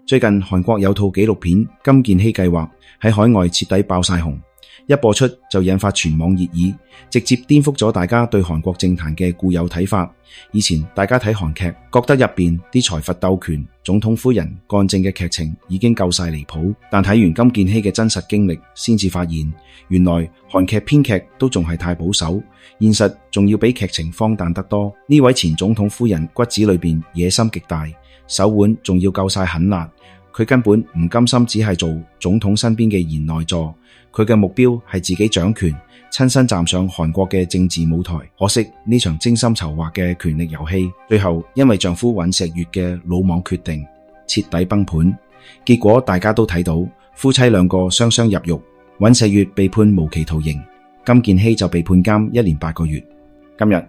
最近韓國有套紀錄片《金建希計劃》喺海外徹底爆晒紅，一播出就引發全網熱議，直接顛覆咗大家對韓國政壇嘅固有睇法。以前大家睇韓劇，覺得入邊啲財閥鬥權、總統夫人幹政嘅劇情已經夠晒離譜，但睇完金建希嘅真實經歷，先至發現原來韓劇編劇都仲係太保守，現實仲要比劇情荒誕得多。呢位前總統夫人骨子裏邊野心極大，手腕仲要夠晒狠辣。佢根本唔甘心只係做總統身邊嘅賢內助，佢嘅目標係自己掌權，親身站上韓國嘅政治舞台。可惜呢場精心籌劃嘅權力遊戲，最後因為丈夫尹錫悅嘅魯莽決定，徹底崩盤。結果大家都睇到，夫妻兩個雙雙入獄，尹錫悅被判無期徒刑，金建希就被判監1年8個月。今日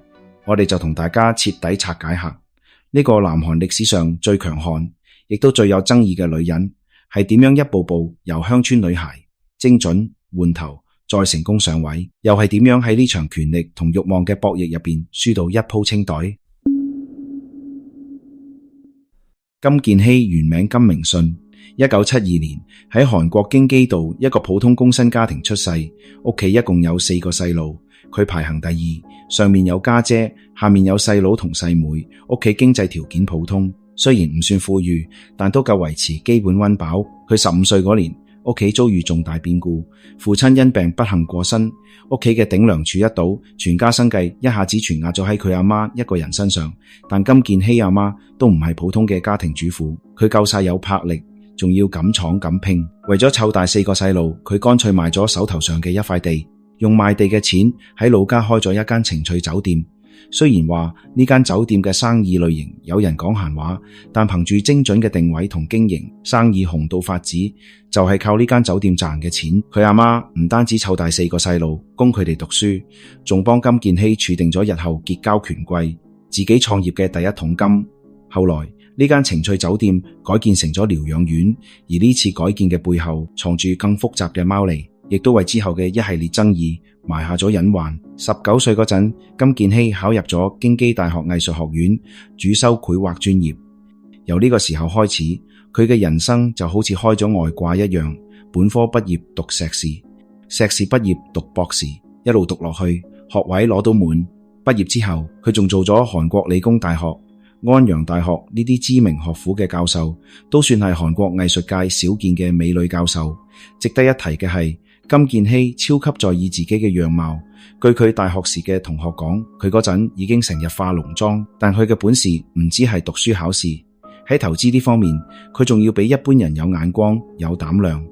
我哋就同大家徹底拆解下呢個南韓歷史上最強悍，亦都最有爭議嘅女人，係點樣一步步由鄉村女孩精準換頭，再成功上位，又係點樣喺呢場權力同慾望嘅博弈入邊輸到一鋪清袋。金建希原名金明信，1972年喺韓國京畿道一個普通工薪家庭出世，屋企一共有4個細路，佢排行第2，上面有家姐，下面有細佬同細妹，屋企經濟條件普通。雖然唔算富裕，但都夠維持基本溫飽。佢15歲嗰年，屋企遭遇重大變故，父親因病不幸過身，屋企嘅頂梁柱一倒，全家生計一下子全壓咗喺佢阿媽一個人身上。但金建希阿媽都唔係普通嘅家庭主婦，佢夠晒有魄力，仲要敢闖敢拼。為咗湊大4個細路，佢乾脆賣咗手頭上嘅一塊地，用賣地嘅錢喺老家開咗一間情趣酒店。雖然話呢間酒店嘅生意類型有人講閒話，但憑住精準嘅定位同經營，生意紅到發紫，就係靠呢間酒店賺嘅錢。佢阿媽唔單止湊大4個細路供佢哋讀書，仲幫金建希儲定咗日後結交權貴，自己創業嘅第一桶金。後來呢間情趣酒店改建成咗療養院，而呢次改建嘅背後藏住更複雜嘅貓膩，亦都為之後嘅一系列爭議埋下咗隱患。19歲嗰陣，金建希考入咗京畿大學藝術學院，主修繪畫專業。由呢個時候開始，佢嘅人生就好似開咗外掛一樣，本科畢業讀碩士，碩士畢業讀博士，一路讀落去，學位攞到滿。畢業之後，佢仲做咗韓國理工大學、安陽大學呢啲知名學府嘅教授，都算係韓國藝術界少見嘅美女教授。值得一提嘅係，金建希超級在意自己嘅樣貌。據佢大學時嘅同學講，佢嗰陣已經成日化濃妝，但佢嘅本事唔止係讀書考試，喺投資呢方面，佢仲要比一般人有眼光、有膽量。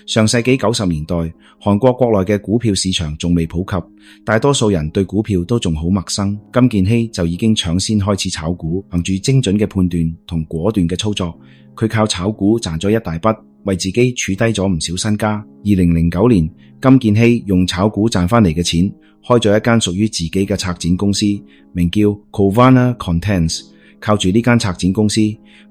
上世紀90年代，韓國國內嘅股票市場仲未普及，大多數人對股票都仲好陌生。金建希就已經搶先開始炒股，憑住精準嘅判斷同果斷嘅操作，佢靠炒股賺咗一大筆，為自己儲低咗唔少身家。2009年，金建希用炒股賺翻嚟嘅錢，開咗一間屬於自己嘅策展公司，名叫 Kovana Contents。靠住呢間策展公司，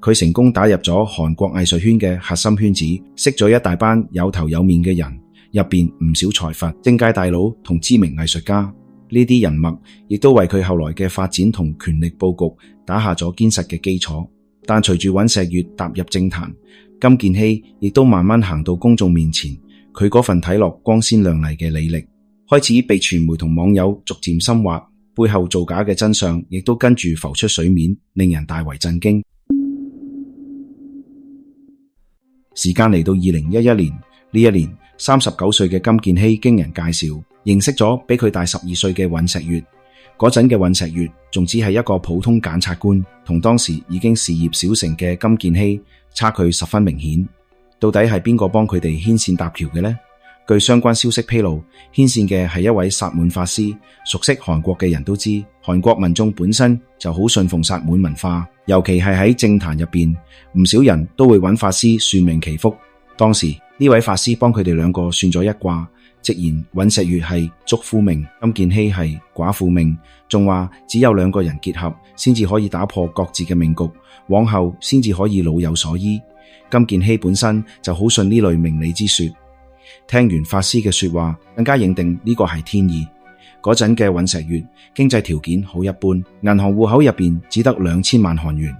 佢成功打入咗韓國藝術圈嘅核心圈子，識咗一大班有頭有面嘅人，入邊唔少財閥、政界大佬同知名藝術家。呢啲人脈亦都為佢後來嘅發展同權力佈局打下咗堅實嘅基礎。但隨住尹錫悅踏入政壇，金建希亦都慢慢行到公眾面前，佢嗰份睇落光鮮亮麗嘅履歷開始被傳媒同網友逐漸深挖，背後造假嘅真相亦都跟住浮出水面，令人大為震驚。時間嚟到2011年，呢一年39歲嘅金建希經人介紹認識咗比佢大12歲嘅尹錫悅。嗰陣嘅尹錫悅仲只係一個普通檢察官，同當時已經事業小成嘅金建希差距十分明顯。到底係邊個幫佢哋牽線搭橋嘅呢？據相關消息披露，牽線嘅係一位薩滿法師。熟悉韓國嘅人都知，韓國民眾本身就好信奉薩滿文化，尤其係喺政壇入邊，唔少人都會揾法師算命祈福。當時呢位法師幫佢哋兩個算咗一卦，直言尹錫悅係足夫命，金建希係寡婦命，仲話只有兩個人結合先至可以打破各自嘅命局，往後先至可以老有所依。金建希本身就好信呢類命理之說，聽完法師嘅說話，更加認定呢個係天意。嗰陣嘅尹錫悅經濟條件好一般，銀行戶口入邊只得2000萬韓元，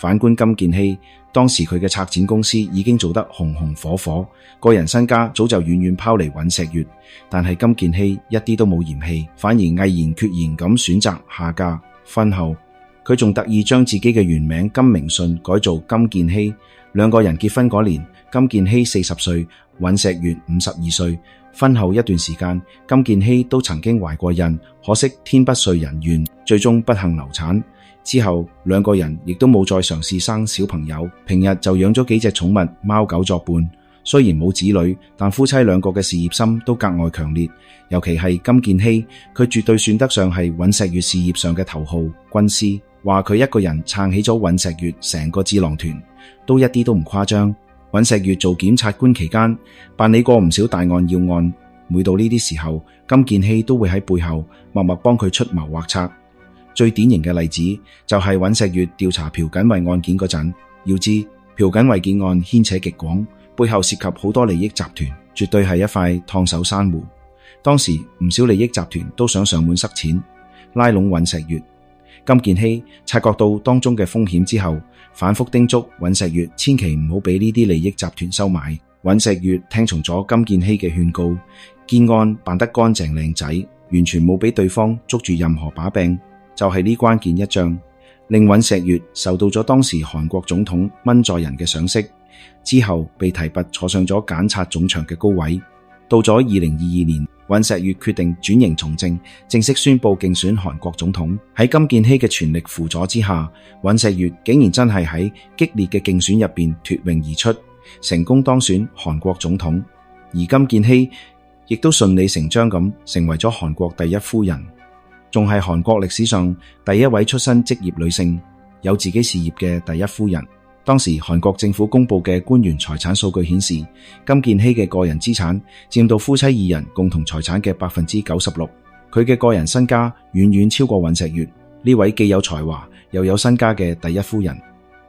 反觀金建熙，當時佢嘅策展公司已經做得紅紅火火，個人身家早就遠遠拋離尹錫悅，但係金建熙一啲都冇嫌棄，反而毅然決然咁選擇下嫁。婚後，佢仲特意將自己嘅原名金明順改做金建熙。兩個人結婚嗰年，金建熙40歲，尹錫悅52歲。婚後一段時間，金建熙都曾經懷過孕，可惜天不遂人願，最終不幸流產。之後兩個人亦都冇再嘗試生小朋友，平日就養咗幾隻寵物貓狗作伴。雖然冇子女，但夫妻兩個嘅事業心都格外強烈。尤其係金建熙，佢絕對算得上係尹錫悅事業上嘅頭號軍師。話佢一個人撐起咗尹錫悅成個智囊團，都一啲都唔誇張。尹錫悅做檢察官期間，辦理過唔少大案要案。每到呢啲時候，金建熙都會喺背後默默幫佢出謀劃策。最典型嘅例子就係尹錫悅調查朴槿惠案件嗰陣，要知朴槿惠件案牽扯極廣，背後涉及好多利益集團，絕對係一塊燙手山芋。當時唔少利益集團都想上門塞錢，拉攏尹錫悅。金建熙察覺到當中嘅風險之後，反覆叮囑尹錫悅千祈唔好俾呢啲利益集團收買。尹錫悅聽從咗金建熙嘅勸告，建案辦得乾淨靚仔，完全冇俾對方捉住任何把柄。就係呢關鍵一仗，令尹錫悅受到咗當時韓國總統文在寅嘅賞識，之後被提拔坐上咗檢察總長嘅高位。到咗2022年，尹錫悅決定轉型從政，正式宣布競選韓國總統。喺金建熙嘅全力輔佐之下，尹錫悅竟然真係喺激烈嘅競選入邊脫穎而出，成功當選韓國總統。而金建熙亦都順理成章咁成為咗韓國第一夫人，仲係韓國歷史上第一位出身職業女性，有自己事業嘅第一夫人。當時韓國政府公布嘅官員財產數據顯示，金建熙嘅個人資產佔到夫妻二人共同財產嘅 96%， 佢嘅個人身家遠遠超過尹錫悅呢位既有才華又有身家嘅第一夫人，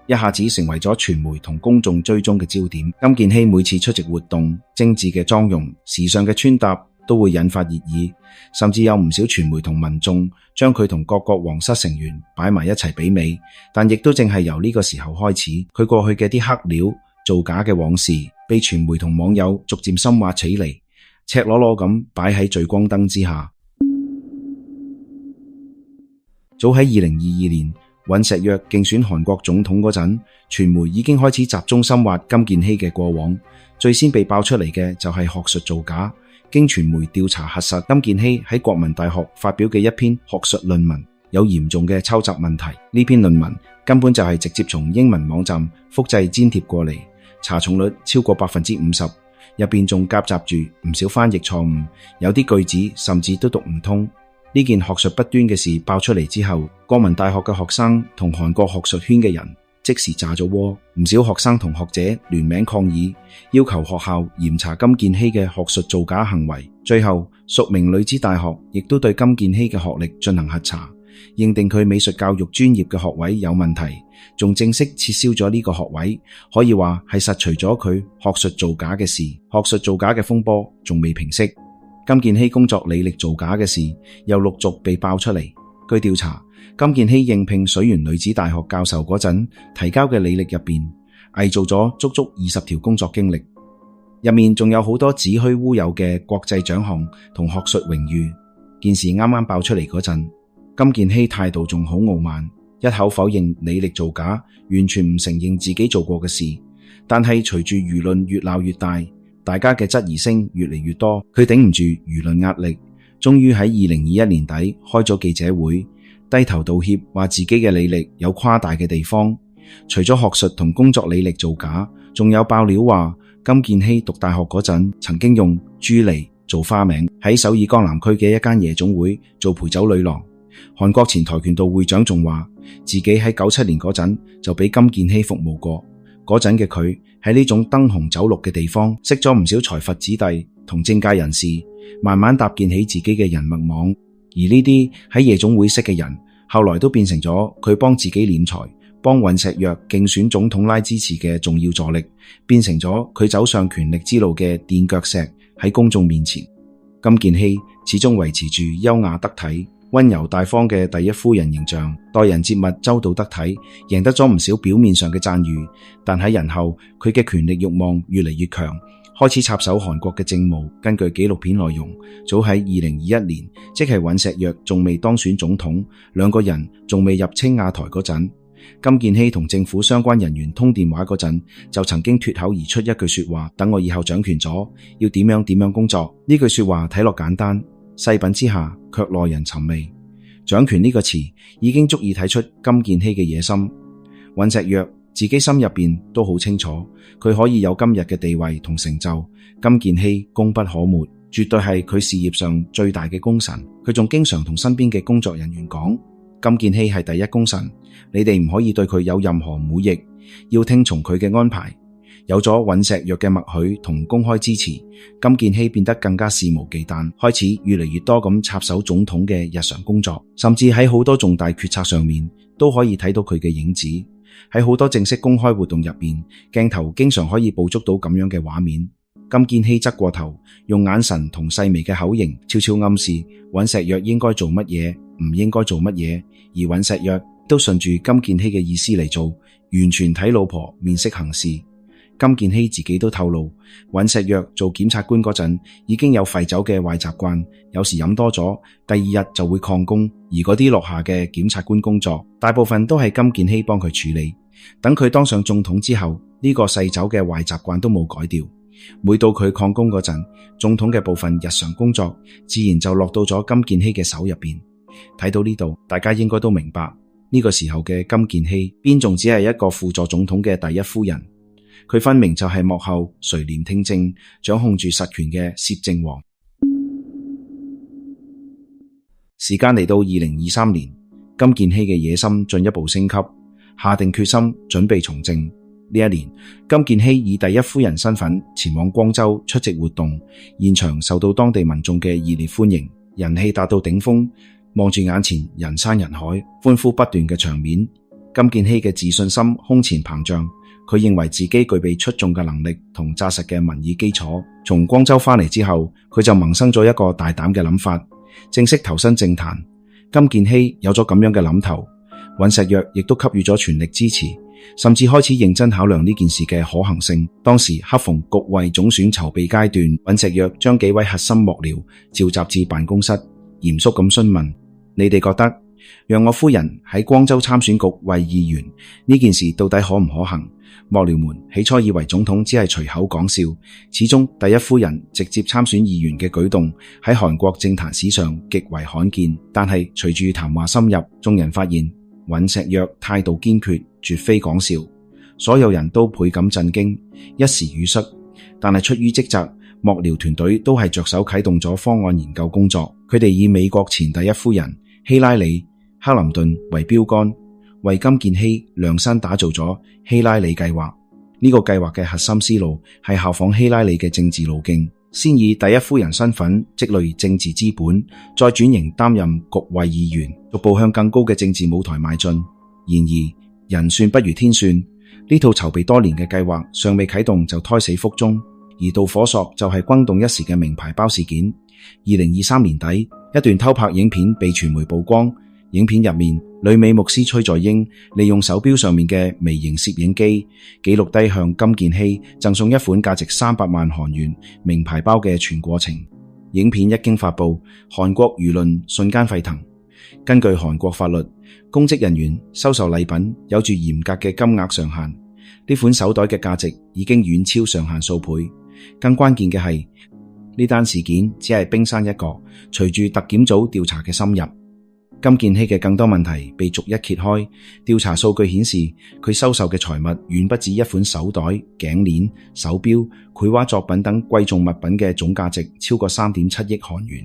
一下子成為咗傳媒同公眾追蹤嘅焦點。金建熙每次出席活動，精緻嘅妝容、時尚嘅穿搭都會引發熱議，甚至有唔少傳媒同民眾將佢同各國皇室成員擺埋一齊比美。但亦都正係由呢個時候開始，佢過去嘅啲黑料、造假嘅往事被傳媒同網友逐漸深挖起嚟，赤裸裸咁擺喺聚光燈之下。早喺2022年，尹錫悅競選韓國總統嗰陣，傳媒已經開始集中深挖金建熙嘅過往。最先被爆出嚟嘅就係學術造假。經傳媒調查核實，金建熙喺國民大學發表嘅一篇學術論文有嚴重嘅抄襲問題。呢篇論文根本就係直接從英文網站複製粘貼過嚟，查重率超過 50%， 入邊仲夾雜住唔少翻譯錯誤，有啲句子甚至都讀唔通。呢件學術不端嘅事爆出嚟之後，國民大學嘅學生同韓國學術圈嘅人即時炸咗鍋，唔少學生同學者聯名抗議，要求學校嚴查金建熙嘅學術造假行為。最後，淑明女子大學亦都對金建熙嘅學歷進行核查，認定佢美術教育專業嘅學位有問題，仲正式撤銷咗呢個學位，可以話係實除咗佢學術造假嘅事。學術造假嘅風波仲未平息，金建熙工作履歷造假嘅事又陸續被爆出嚟。據調查，金建熙應聘水原女子大學教授嗰陣提交嘅履歷入邊，偽造咗足足20條工作經歷，入面仲有好多子虛烏有嘅國際獎項同學術榮譽。件事啱啱爆出嚟嗰陣，金建熙態度仲好傲慢，一口否認履歷造假，完全唔承認自己做過嘅事。但係隨住輿論越鬧越大，大家嘅質疑聲越嚟越多，佢頂唔住輿論壓力，終於喺2021年底開咗記者會，低頭道歉，話自己嘅履歷有誇大嘅地方。除咗學術同工作履歷造假，仲有爆料話金建熙讀大學嗰陣曾經用朱莉做花名，喺首爾江南區嘅一間夜總會做陪酒女郎。韓國前跆拳道會長仲話自己喺97年嗰陣就俾金建熙服務過，嗰陣嘅佢喺呢種燈紅酒綠嘅地方識咗唔少財閥子弟同政界人士，慢慢搭建起自己嘅人脈網。而呢啲喺夜總會識嘅人，後來都變成咗佢幫自己斂財、幫尹錫悅競選總統拉支持嘅重要助力，變成咗佢走上權力之路嘅墊腳石。喺公眾面前，金建熙始終維持住優雅得體、溫柔大方嘅第一夫人形象，待人接物周到得體，贏得咗唔少表面上嘅讚譽。但喺人後，佢嘅權力慾望越嚟越強，開始插手韓國嘅政務。根據紀錄片內容，早喺2021年，即係尹錫悅仲未當選總統，兩個人仲未入青瓦台嗰陣，金建希同政府相關人員通電話嗰陣，就曾經脫口而出一句說話：等我以後掌權咗，要點樣工作。呢句說話睇落簡單，細品之下卻耐人尋味。掌權呢個詞已經足以睇出金建希嘅野心。尹錫悅自己心入邊都好清楚，佢可以有今日嘅地位同成就，金建希功不可沒，絕對係佢事業上最大嘅功臣。佢仲經常同身邊嘅工作人員講：金建希係第一功臣，你哋唔可以對佢有任何忤逆，要聽從佢嘅安排。有咗尹錫悅嘅默許同公開支持，金建希變得更加肆無忌憚，開始越嚟越多咁插手總統嘅日常工作，甚至喺好多重大決策上面都可以睇到佢嘅影子。喺好多正式公開活動入邊，鏡頭經常可以捕捉到咁樣嘅畫面。金建希側過頭，用眼神同細微嘅口型悄悄暗示尹錫悅應該做乜嘢，唔應該做乜嘢，而尹錫悅都順住金建希嘅意思嚟做，完全睇老婆面色行事。金建希自己都透露，尹錫悅做檢察官嗰陣已經有酗酒嘅壞習慣，有時飲多咗，第二日就會曠工，而嗰啲落下嘅檢察官工作，大部分都係金建希幫佢處理。等佢當上總統之後，呢個細酒嘅壞習慣都冇改掉。每到佢曠工嗰陣，總統嘅部分日常工作自然就落到咗金建希嘅手入邊。睇到呢度，大家應該都明白，呢個時候嘅金建希邊仲只係一個輔助總統嘅第一夫人，佢分明就係幕後垂簾聽政、掌控住實權嘅攝政王。時間嚟到2023年，金建希嘅野心進一步升級，下定決心準備從政。呢一年，金建希以第一夫人身份前往光州出席活動，現場受到當地民眾嘅熱烈歡迎，人氣達到頂峰。望住眼前人山人海、歡呼不斷嘅場面，金建希嘅自信心空前膨脹。佢認為自己具備出眾嘅能力同紮實嘅民意基礎。從光州翻嚟之後，佢就萌生咗一個大膽嘅諗法，正式投身政壇。金建希有咗咁樣嘅諗頭，尹錫悅亦都給予咗全力支持，甚至開始認真考量呢件事嘅可行性。當時恰逢局委總選籌備階段，尹錫悅將幾位核心幕僚召集至辦公室，嚴肅咁詢問：你哋覺得讓我夫人喺光州參選局委議員呢件事到底可唔可行？幕僚們起初以為總統只係隨口講笑，始終第一夫人直接參選議員嘅舉動喺韓國政壇史上極為罕見。但係隨住談話深入，眾人發現尹錫悅態度堅決，絕非講笑，所有人都倍感震驚，一時語塞。但係出於職責，幕僚團隊都係着手啟動咗方案研究工作。佢哋以美國前第一夫人希拉里、克林頓為標杆，為金建希量身打造咗希拉里計劃。呢個計劃嘅核心思路係效仿希拉里嘅政治路徑，先以第一夫人身份積累政治資本，再轉型擔任局委議員，逐步向更高嘅政治舞台邁進。然而人算不如天算，呢套籌備多年嘅計劃尚未啟動就胎死腹中，而導火索就係轟動一時嘅名牌包事件。2023年底，一段偷拍影片被傳媒曝光。影片入面，女美牧師崔在英利用手錶上面嘅微型攝影機，記錄低向金建希贈送一款價值300萬韓元名牌包嘅全過程。影片一經發布，韓國輿論瞬間沸騰。根據韓國法律，公職人員收受禮品有住嚴格嘅金額上限，呢款手袋嘅價值已經遠超上限數倍。更關鍵嘅係，呢單事件只係冰山一角，隨住特檢組調查嘅深入，金建希嘅更多問題被逐一揭開。調查數據顯示，佢收受嘅財物遠不止一款手袋、頸鏈、手錶、繪畫作品等貴重物品嘅總價值超過3.7億韓元，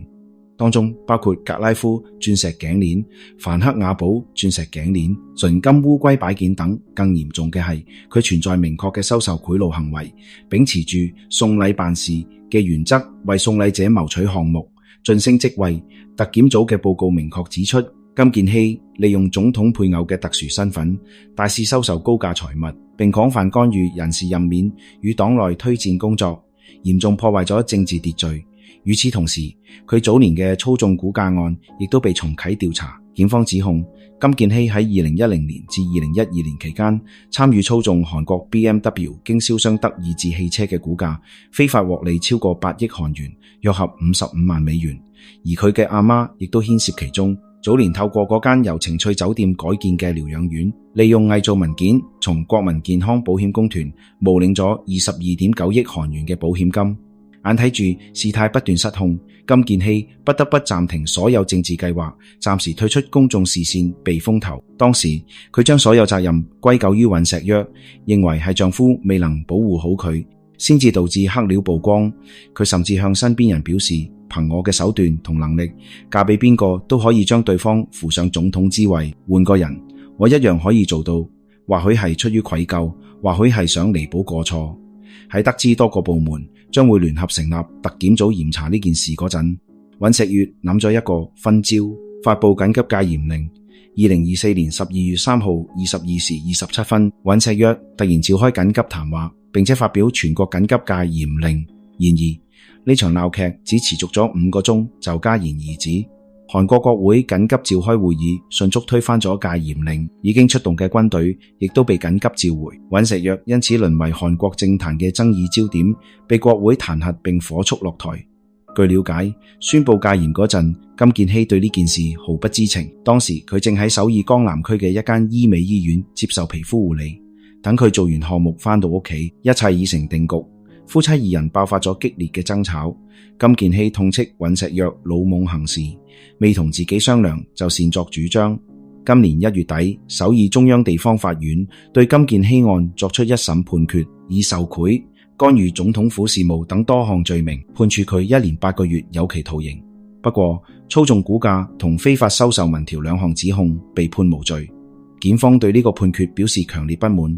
當中包括格拉夫鑽石頸鏈、梵克雅寶鑽石頸鏈、純金烏龜擺件等。更嚴重嘅係，佢存在明確嘅收受賄賂行為，秉持住送禮辦事嘅原則，為送禮者謀取項目、晉升職位。特檢組嘅報告明確指出，金建希利用總統配偶嘅特殊身份，大肆收受高價財物，並廣泛干預人事任免與黨內推薦工作，嚴重破壞咗政治秩序。與此同時，佢早年嘅操縱股價案亦都被重啟調查。檢方指控金建熙喺2010年至2012年期間參與操縱韓國 BMW 經銷商德意志汽車嘅股價，非法獲利超過8億韓元，約合55萬美元。而佢嘅阿媽亦都牽涉其中。早年透過嗰間由情趣酒店改建嘅療養院，利用偽造文件從國民健康保險公團冒領咗22.9億韓元嘅保險金。眼睇住事態不斷失控，金建熙不得不暫停所有政治計劃，暫時退出公眾視線避風頭。當時佢將所有責任歸咎於尹錫悅，認為係丈夫未能保護好佢，先至導致黑料曝光。佢甚至向身邊人表示，憑我嘅手段同能力，嫁俾邊個都可以將對方扶上總統之位。換個人，我一樣可以做到。或許係出於愧疚，或許係想彌補過錯。喺得知多個部門將會聯合成立特檢組嚴查呢件事嗰陣，尹錫悅諗咗一個分招，發佈緊急戒嚴令。2024年12月3號22時27分，尹錫悅突然召開緊急談話，並且發表全國緊急戒嚴令。然而呢場鬧劇只持續咗5個鐘就戛然而止。韓國國會緊急召開會議，迅速推翻咗戒嚴令，已經出動嘅軍隊亦都被緊急召回。尹錫悅因此淪為韓國政壇嘅爭議焦點，被國會彈劾並火速落台。據了解，宣布戒嚴嗰陣，金建熙對呢件事毫不知情。當時佢正喺首爾江南區嘅一間醫美醫院接受皮膚護理，等佢做完項目返到屋企，一切已成定局。夫妻二人爆發咗激烈嘅爭吵，金建熙痛斥尹錫悅魯莽行事，未同自己商量就擅作主張。今年1月底，首爾中央地方法院對金建熙案作出一審判決，以受賄、干預總統府事務等多項罪名，判處佢1年8個月有期徒刑。不過，操縱股價同非法收受民調2項指控被判無罪。檢方對呢個判決表示強烈不滿，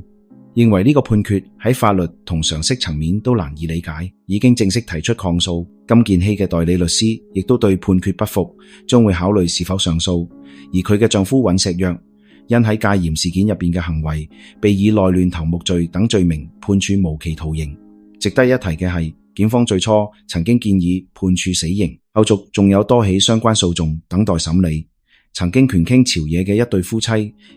認為呢個判決喺法律同常識層面都難以理解，已經正式提出抗訴。金建熙嘅代理律師亦都對判決不服，將會考慮是否上訴。而佢嘅丈夫尹錫悅因喺戒嚴事件入邊嘅行為，被以內亂頭目罪等罪名判處無期徒刑。值得一提嘅係，檢方最初曾經建議判處死刑，後續仲有多起相關訴訟等待審理。曾經權傾朝野嘅一對夫妻，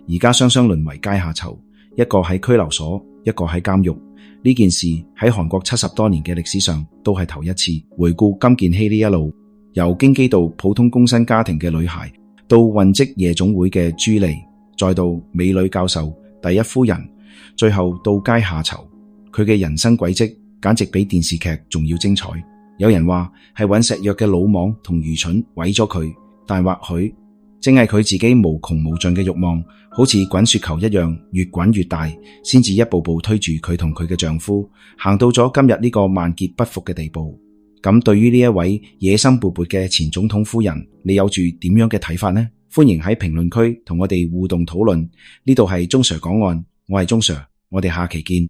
而家雙雙淪為階下囚。一個喺拘留所，一個喺監獄。呢件事喺韓國70多年嘅歷史上都係頭一次。回顧金建熙呢一路，由京畿道普通工薪家庭嘅女孩，到混跡夜總會嘅朱莉，再到美女教授、第一夫人，最後到階下囚，佢嘅人生軌跡簡直比電視劇仲要精彩。有人話係尹錫悅嘅魯莽同愚蠢毀咗佢，但或許正係佢自己無窮無盡嘅慾望，好似滾雪球一樣越滾越大，先至一步步推住佢同佢嘅丈夫行到咗今日呢個萬劫不復嘅地步。咁對於呢一位野心勃勃嘅前總統夫人，你有住點樣嘅睇法呢？歡迎喺評論區同我哋互動討論。呢度係鍾 Sir 講案，我係鍾 Sir，我哋下期見。